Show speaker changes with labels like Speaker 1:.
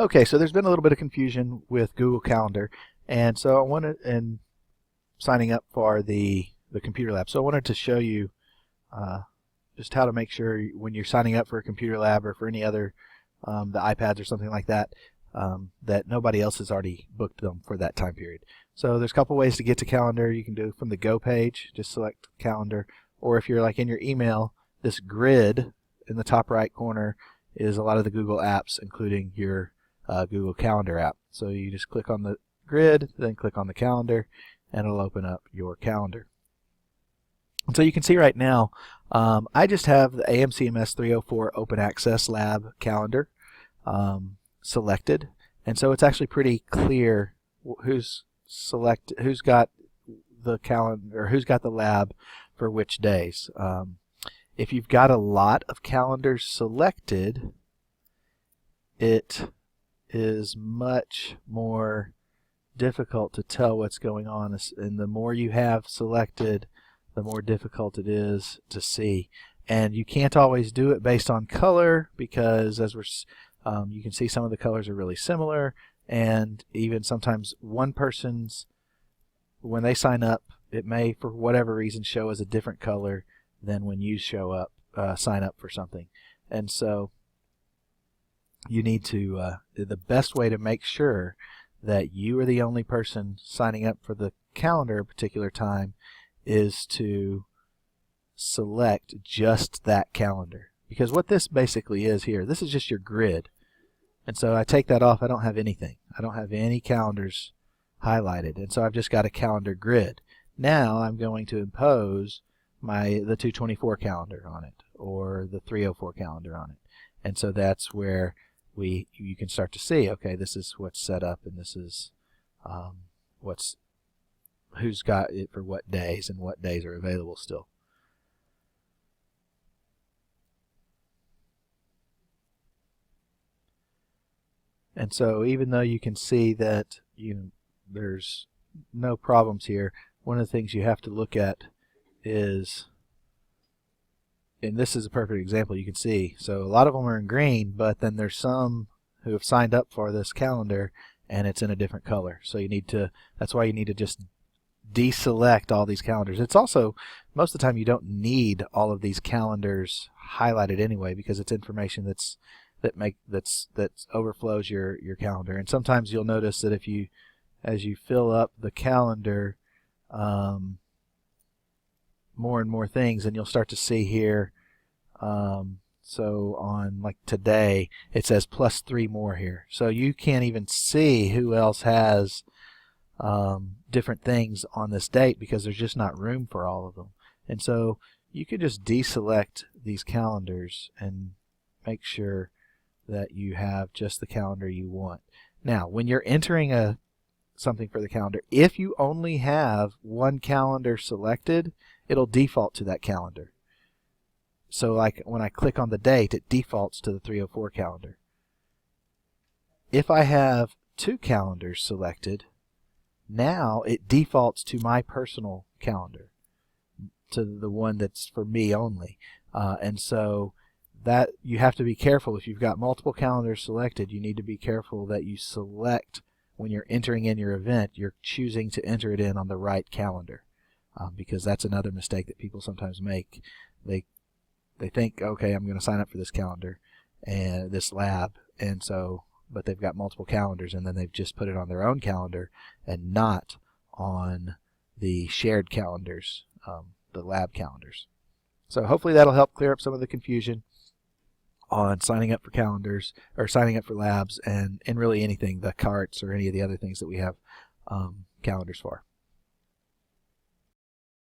Speaker 1: Okay, so there's been a little bit of confusion with Google Calendar, and so I wanted, and signing up for the computer lab. So I wanted to show you just how to make sure when you're signing up for a computer lab or for any other the iPads or something like that, that nobody else has already booked them for that time period. So there's a couple ways to get to Calendar. You can do it from the Go page, just select Calendar, or if you're like in your email, this grid in the top right corner is a lot of the Google apps, including your Google Calendar app. So you just click on the grid, then click on the calendar, and it'll open up your calendar. And so you can see right now, I just have the AMCMS 304 Open Access Lab calendar selected, and so it's actually pretty clear who's got the calendar, or who's got the lab for which days. If you've got a lot of calendars selected, it is much more difficult to tell what's going on, and the more you have selected, the more difficult it is to see. And you can't always do it based on color, because as you can see, some of the colors are really similar, and even sometimes one person's, when they sign up, it may for whatever reason show as a different color than when you sign up for something. And so you need to the best way to make sure that you are the only person signing up for the calendar at a particular time is to select just that calendar. Because what this basically is here, this is just your grid. And so I take that off, I don't have anything. I don't have any calendars highlighted. And so I've just got a calendar grid. Now I'm going to impose the 224 calendar on it, or the 304 calendar on it. And so that's where you can start to see, okay, this is what's set up, and this is who's got it for what days, and what days are available still. And so even though you can see that there's no problems here, one of the things you have to look at is, and this is a perfect example, you can see, so a lot of them are in green, but then there's some who have signed up for this calendar and it's in a different color. So that's why you need to just deselect all these calendars. It's also, most of the time you don't need all of these calendars highlighted anyway, because it's information that overflows your calendar. And sometimes you'll notice that as you fill up the calendar, more and more things, and you'll start to see here, so on like today it says +3 more here, so you can't even see who else has different things on this date, because there's just not room for all of them. And so you can just deselect these calendars and make sure that you have just the calendar you want. Now when you're entering something for the calendar, if you only have one calendar selected, it'll default to that calendar. So like when I click on the date, it defaults to the 304 calendar. If I have two calendars selected, now it defaults to my personal calendar, to the one that's for me only. And so that you have to be careful. If you've got multiple calendars selected, you need to be careful that you select, when you're entering in your event, you're choosing to enter it in on the right calendar, because that's another mistake that people sometimes make. They think, okay, I'm going to sign up for this calendar and this lab, and so, but they've got multiple calendars, and then they've just put it on their own calendar and not on the shared calendars, the lab calendars. So hopefully that'll help clear up some of the confusion on signing up for calendars, or signing up for labs, and really anything, the carts or any of the other things that we have calendars for.